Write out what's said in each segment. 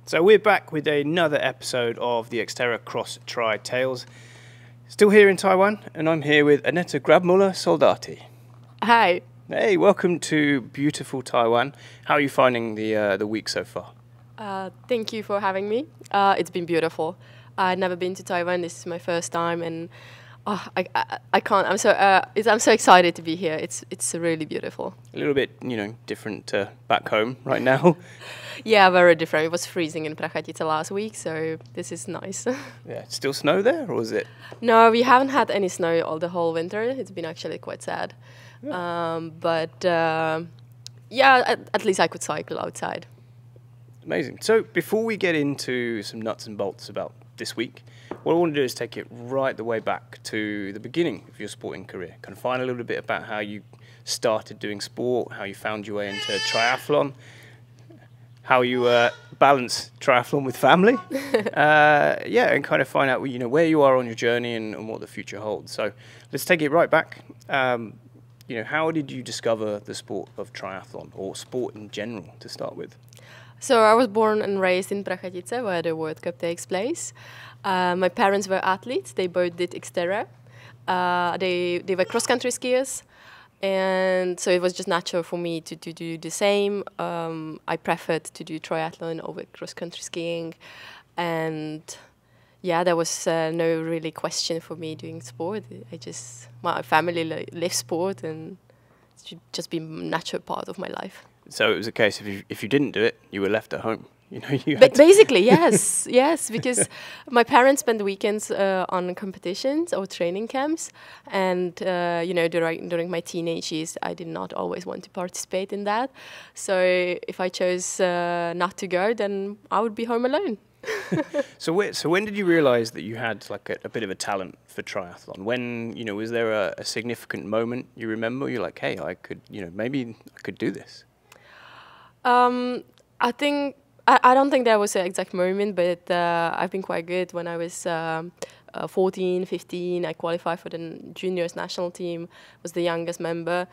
So we're back with another episode of the XTERRA Cross Tri Tales. Still here in Taiwan, and I'm here with Aneta Grabmüller Soldati. Hi. Hey, welcome to beautiful Taiwan. How are you finding the week so far? Thank you for having me. It's been beautiful. I've never been to Taiwan. This is my first time, and I can't. I'm so excited to be here. It's really beautiful. A little bit, different back home right now. Yeah, very different. It was freezing in Prachatica last week, so this is nice. Yeah, still snow there, or is it? No, we haven't had any snow all the whole winter. It's been actually quite sad. Yeah. At least I could cycle outside. Amazing. So before we get into some nuts and bolts about this week, what I want to do is take it right the way back to the beginning of your sporting career. Kind of find a little bit about how you started doing sport, how you found your way into triathlon, how you balance triathlon with family, and kind of find out where you are on your journey and what the future holds. So let's take it right back. How did you discover the sport of triathlon or sport in general to start with? So I was born and raised in Prachatica, where the World Cup takes place. My parents were athletes. They both did XTERRA. They were cross-country skiers. And so it was just natural for me to do the same. I preferred to do triathlon over cross-country skiing. And yeah, there was no really question for me doing sport. My family lives sport, and it should just be a natural part of my life. So it was a case if you didn't do it, you were left at home. Basically, yes, yes, because my parents spent the weekends on competitions or training camps, and during my teenage years, I did not always want to participate in that. So if I chose not to go, then I would be home alone. So when did you realize that you had like a bit of a talent for triathlon? When was there a significant moment you remember? You're like, hey, I could maybe I could do this. I think. I don't think there was an exact moment, but I've been quite good. When I was 14, 15, I qualified for the juniors national team, was the youngest member.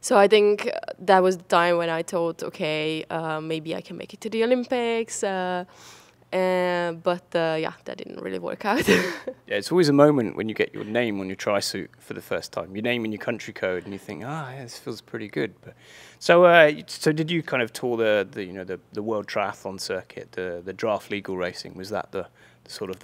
So I think that was the time when I thought, okay, maybe I can make it to the Olympics. But that didn't really work out. Yeah, it's always a moment when you get your name on your tri-suit for the first time. Your name and your country code, and you think, yeah, this feels pretty good. But so did you kind of tour the world triathlon circuit, the draft legal racing? Was that the sort of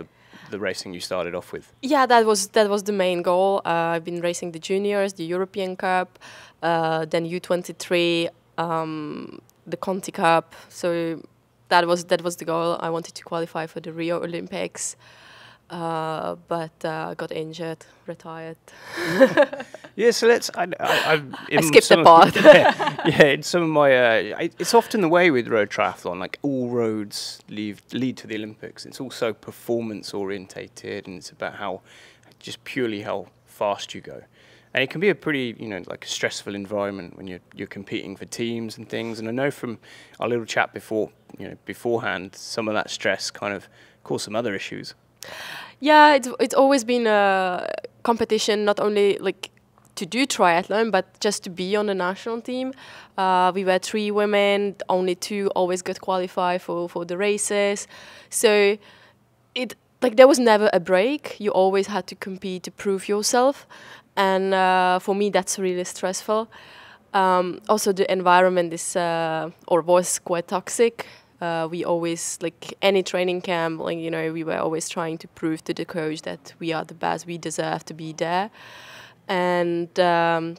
the racing you started off with? Yeah, that was the main goal. I've been racing the juniors, the European Cup, then U23, the Conti Cup. So that was the goal. I wanted to qualify for the Rio Olympics, but I got injured, retired. Yeah, so I skipped the part. In some of my, it's often the way with road triathlon. Like all roads lead to the Olympics. It's also performance orientated, and it's about just purely how fast you go. And it can be a pretty, like a stressful environment when you're competing for teams and things. And I know from our little chat beforehand, some of that stress kind of caused some other issues. Yeah, it's always been a competition, not only like to do triathlon, but just to be on the national team. We were 3 women, only 2 always got qualified for the races. So there was never a break. You always had to compete to prove yourself. And for me, that's really stressful. Also, the environment was quite toxic. We always, like any training camp, we were always trying to prove to the coach that we are the best, we deserve to be there. And the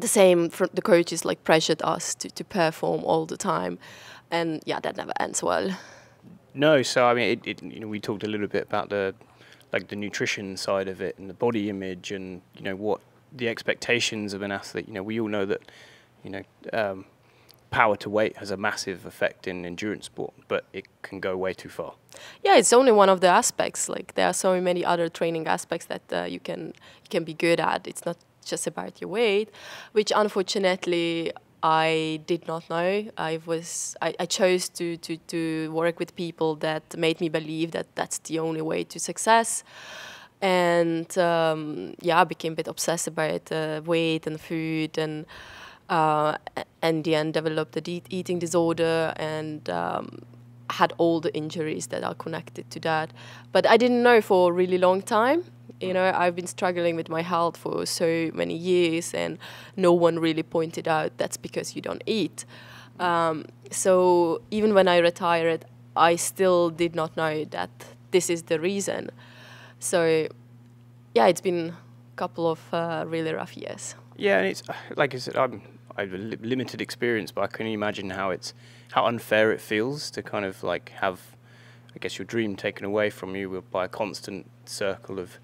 same, the coaches pressured us to perform all the time. And yeah, that never ends well. No, so I mean, we talked a little bit about the nutrition side of it and the body image and what the expectations of an athlete. We all know that power to weight has a massive effect in endurance sport, but it can go way too far. Yeah, it's only one of the aspects. Like there are so many other training aspects that you can be good at. It's not just about your weight, which unfortunately I did not know. I chose to work with people that made me believe that that's the only way to success. And I became a bit obsessed about weight and food, and in the end developed a eating disorder. And had all the injuries that are connected to that. But I didn't know for a really long time. You know, I've been struggling with my health for so many years, and no one really pointed out that's because you don't eat. So even when I retired, I still did not know that this is the reason. So yeah, it's been a couple of really rough years. Yeah, and it's like I said, I've limited experience, but I can imagine how unfair it feels to kind of like have, I guess, your dream taken away from you by a constant circle of,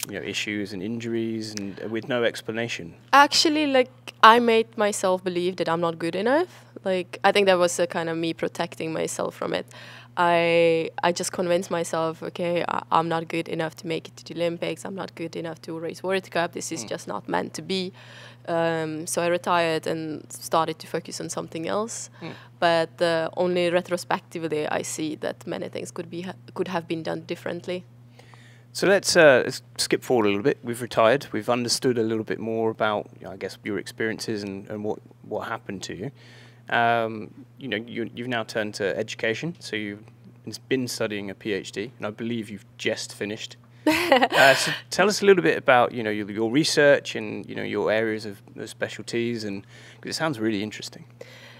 you know, issues and injuries and with no explanation. Actually, like, I made myself believe that I'm not good enough. Like, I think that was a kind of me protecting myself from it. I just convinced myself, okay, I'm not good enough to make it to the Olympics. I'm not good enough to race World Cup. This is just not meant to be. So I retired and started to focus on something else. But only retrospectively, I see that many things could have been done differently. So let's skip forward a little bit. We've retired. We've understood a little bit more about, you know, I guess, your experiences and what happened to you. You know, you've now turned to education. So you've been studying a PhD, and I believe you've just finished. So tell us a little bit about, you know, your research and, you know, your areas of specialties, and because it sounds really interesting.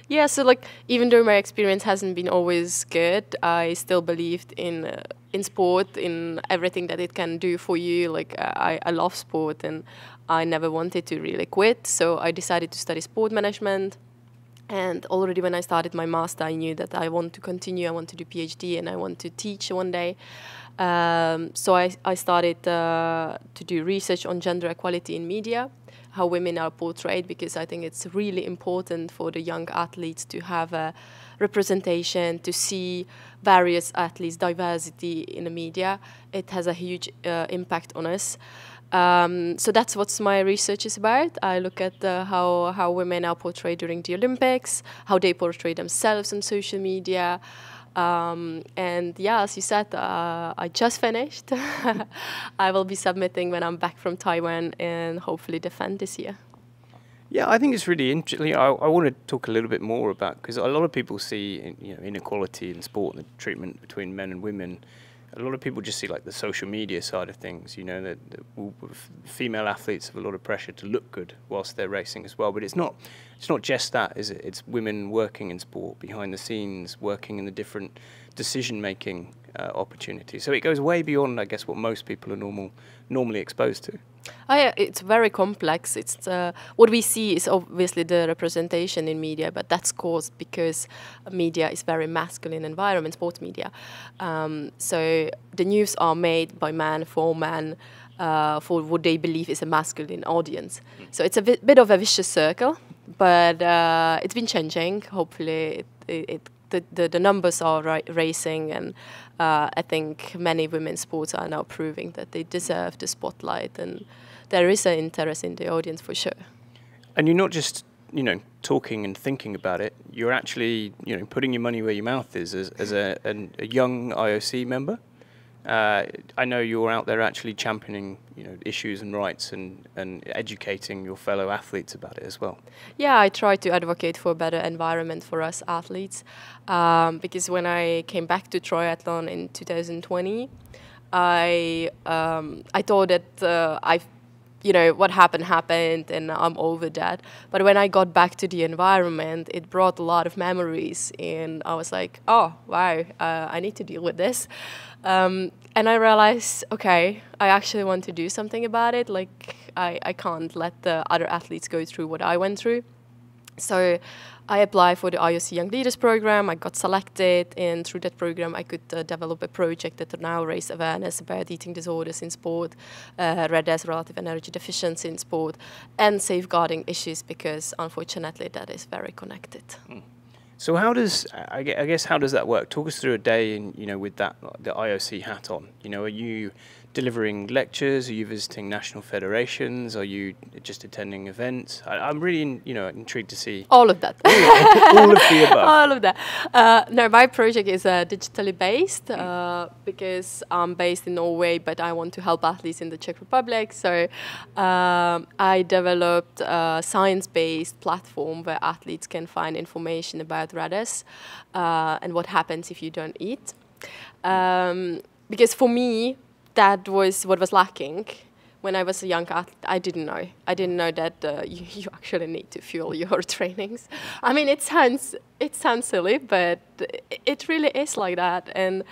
Yeah, so like, even though my experience hasn't been always good, I still believed in sport, in everything that it can do for you. Like, I love sport, and I never wanted to really quit. So I decided to study sport management. And already when I started my master, I knew that I want to continue. I want to do PhD, and I want to teach one day. So I started to do research on gender equality in media, how women are portrayed, because I think it's really important for the young athletes to have a representation, to see various athletes, diversity in the media. It has a huge impact on us. So that's what my research is about. I look at how women are portrayed during the Olympics, how they portray themselves on social media. And yeah, as you said, I just finished. I will be submitting when I'm back from Taiwan and hopefully defend this year. Yeah, I think it's really interesting. I want to talk a little bit more about, because a lot of people see, you know, inequality in sport and the treatment between men and women. A lot of people just see like the social media side of things, you know, that female athletes have a lot of pressure to look good whilst they're racing as well. But it's not just that, is it? It's women working in sport, behind the scenes, working in the different decision-making opportunities. So it goes way beyond, I guess, what most people are normally exposed to. It's very complex. It's what we see is obviously the representation in media, but that's caused because media is very masculine environment, sports media. So the news are made by men for men, for what they believe is a masculine audience. So it's a bit of a vicious circle, but it's been changing. Hopefully, the numbers are rising, and I think many women's sports are now proving that they deserve the spotlight, and there is an interest in the audience for sure. And you're not just, you know, talking and thinking about it. You're actually, you know, putting your money where your mouth is as a young IOC member. I know you're out there actually championing, you know, issues and rights and educating your fellow athletes about it as well. Yeah, I try to advocate for a better environment for us athletes, because when I came back to triathlon in 2020, I thought that you know, what happened, and I'm over that. But when I got back to the environment, it brought a lot of memories, and I was like, oh, wow, I need to deal with this. And I realized, okay, I actually want to do something about it. Like, I can't let the other athletes go through what I went through. So I applied for the IOC Young Leaders Program. I got selected, and through that program, I could develop a project that now raise awareness about eating disorders in sport, RED-S, relative energy deficiency in sport, and safeguarding issues, because unfortunately that is very connected. So how does, I guess, how does that work? Talk us through a day, in, you know, with that the IOC hat on. You know, are you delivering lectures? Are you visiting national federations? Are you just attending events? I'm really, intrigued to see all of that. all of the above. All of that. No, my project is digitally based because I'm based in Norway, but I want to help athletes in the Czech Republic. So I developed a science-based platform where athletes can find information about RADAS and what happens if you don't eat. Because for me, that was what was lacking. When I was a young athlete, I didn't know. I didn't know that you actually need to fuel your trainings. I mean, it sounds silly, but it really is like that. And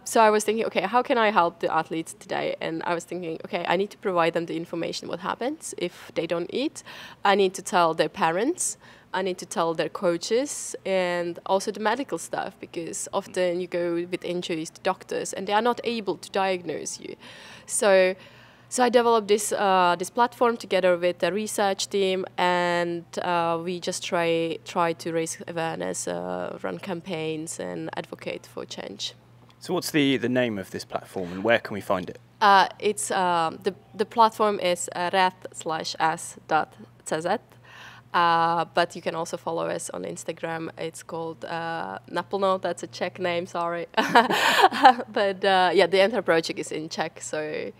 so I was thinking, okay, how can I help the athletes today? And I was thinking, okay, I need to provide them the information what happens if they don't eat. I need to tell their parents. I need to tell their coaches and also the medical staff, because often you go with injuries to doctors and they are not able to diagnose you. So I developed this platform together with the research team, and we just try to raise awareness, run campaigns, and advocate for change. So what's the name of this platform, and where can we find it? It's the platform is ret/s.cz. But you can also follow us on Instagram. It's called Naplno. That's a Czech name, sorry. But yeah, the entire project is in Czech, so...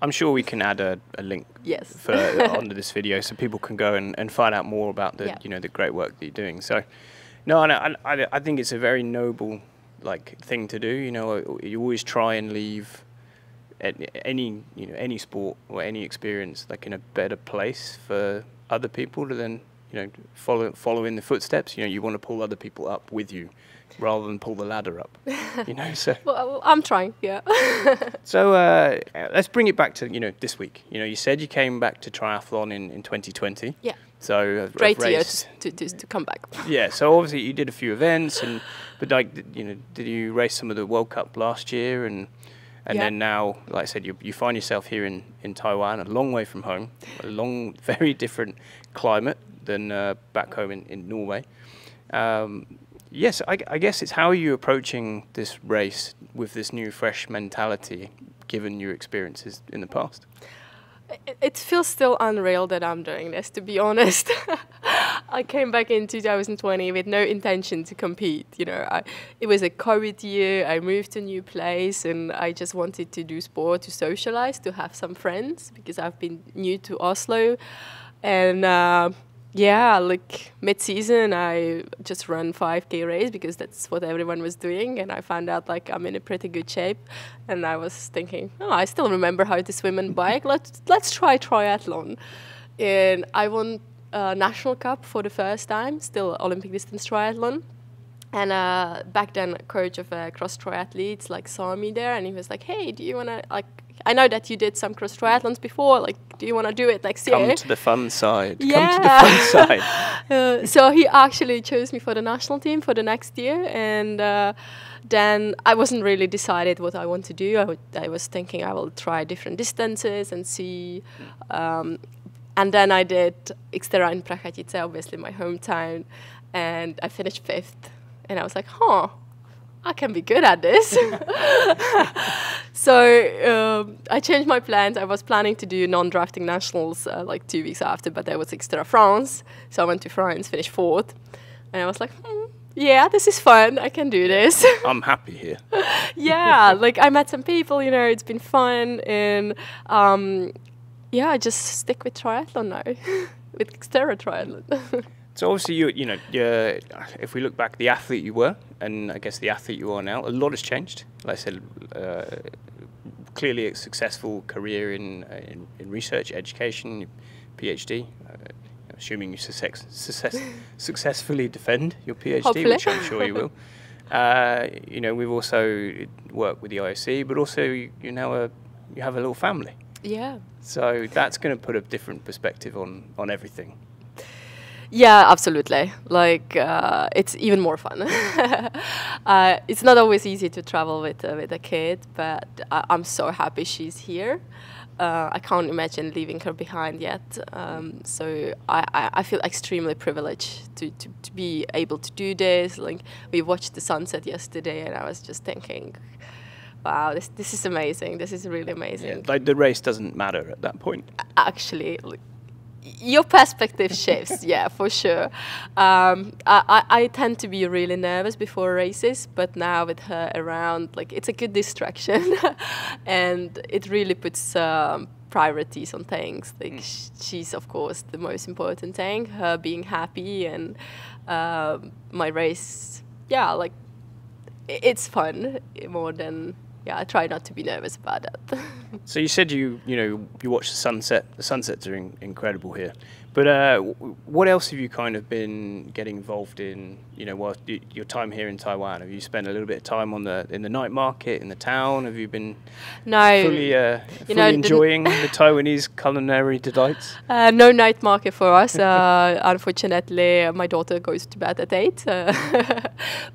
I'm sure we can add a link under this video so people can go and find out more about the the great work that you're doing. So, no, I think it's a very noble thing to do. You always try and leave any sport or any experience in a better place for other people to then follow in the footsteps. You want to pull other people up with you rather than pull the ladder up. So well, I'm trying, yeah. So let's bring it back to this week. You said you came back to triathlon in 2020. Yeah. So great year to come back. Yeah. So obviously you did a few events, but did you race some of the World Cup last year and then now, like I said, you find yourself here in Taiwan, a long way from home, very different climate than back home in Norway. Yes, I guess it's how are you approaching this race with this new, fresh mentality, given your experiences in the past? It feels still unreal that I'm doing this, to be honest. I came back in 2020 with no intention to compete. It was a COVID year. I moved to a new place, and I just wanted to do sport, to socialize, to have some friends, because I've been new to Oslo. And mid-season, I just ran 5K race because that's what everyone was doing, and I found out I'm in a pretty good shape. And I was thinking, I still remember how to swim and bike. Let's try triathlon. And I won National Cup for the first time, still Olympic distance triathlon. And back then, a coach of cross triathletes saw me there, and he was like, "Hey, do you wanna I know that you did some cross triathlons before. Do you want to do it next year?" Come to the fun side. Yeah. Come to the fun side. So he actually chose me for the national team for the next year, and then I wasn't really decided what I want to do. I was thinking I will try different distances and see. And then I did XTERRA in Prachatice, obviously my hometown, and I finished 5th. And I was like, I can be good at this. So I changed my plans. I was planning to do non-drafting nationals 2 weeks after, but there was XTERRA France. So I went to France, finished 4th. And I was like, yeah, this is fun. I can do this. I'm happy here. Yeah, I met some people, it's been fun. And I just stick with triathlon now, with XTERRA triathlon. So obviously, if we look back, the athlete you were, and I guess the athlete you are now, a lot has changed. Like I said, clearly a successful career in research, education, PhD. Assuming you successfully defend your PhD, Hopefully. which I'm sure you will. We've also worked with the IOC, but also you have a little family. Yeah. So that's going to put a different perspective on everything. Yeah, absolutely. It's even more fun. It's not always easy to travel with a kid, but I'm so happy she's here. I can't imagine leaving her behind yet. So I feel extremely privileged to be able to do this. We watched the sunset yesterday, and I was just thinking, wow, this is amazing. This is really amazing. Yeah, like the race doesn't matter at that point. Actually, your perspective shifts, yeah, for sure. I tend to be really nervous before races, but now with her around, like, it's a good distraction, and it really puts priorities on things. Like, she's of course the most important thing. Her being happy and my race, yeah, like it's fun more than. Yeah, I try not to be nervous about that. So you said you watch the sunset. The sunsets are incredible here. But what else have you kind of been getting involved in? While your time here in Taiwan, have you spent a little bit of time in the night market in the town? Have you been fully enjoying the Taiwanese culinary delights? No night market for us. Unfortunately, my daughter goes to bed at 8.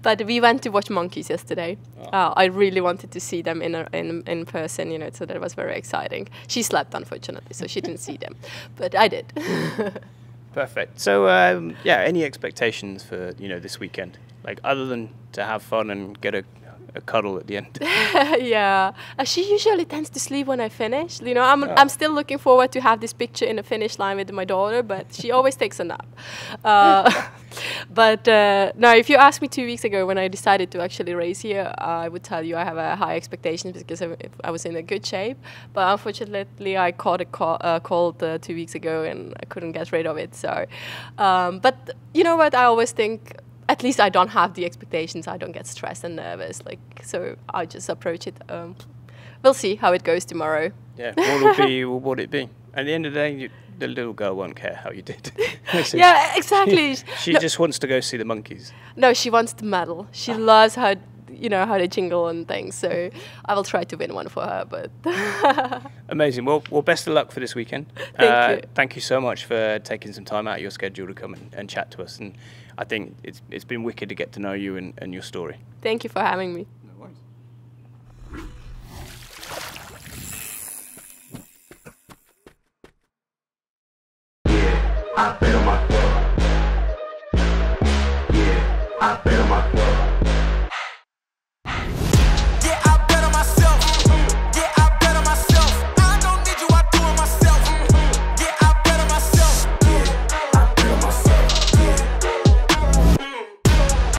But we went to watch monkeys yesterday. Oh. I really wanted to see them in person, so that was very exciting. She slept, unfortunately, so she didn't see them, but I did. Perfect. So, any expectations for this weekend? Like, other than to have fun and get a cuddle at the end? Yeah, she usually tends to sleep when I finish. I'm still looking forward to have this picture in the finish line with my daughter, but she always takes a nap. But no, if you asked me 2 weeks ago when I decided to actually race here, I would tell you I have a high expectations because I was in a good shape. But unfortunately, I caught a cold 2 weeks ago and I couldn't get rid of it. So, but you know what? I always think, at least I don't have the expectations. I don't get stressed and nervous. So I just approach it. We'll see how it goes tomorrow. Yeah, what would it be? At the end of the day, the little girl won't care how you did. So yeah, exactly. She just wants to go see the monkeys. No, she wants the medal. She loves how they jingle and things. So I will try to win one for her. But amazing. Well, best of luck for this weekend. Thank you. Thank you so much for taking some time out of your schedule to come and chat to us. And I think it's been wicked to get to know you and your story. Thank you for having me. No worries. I bet on my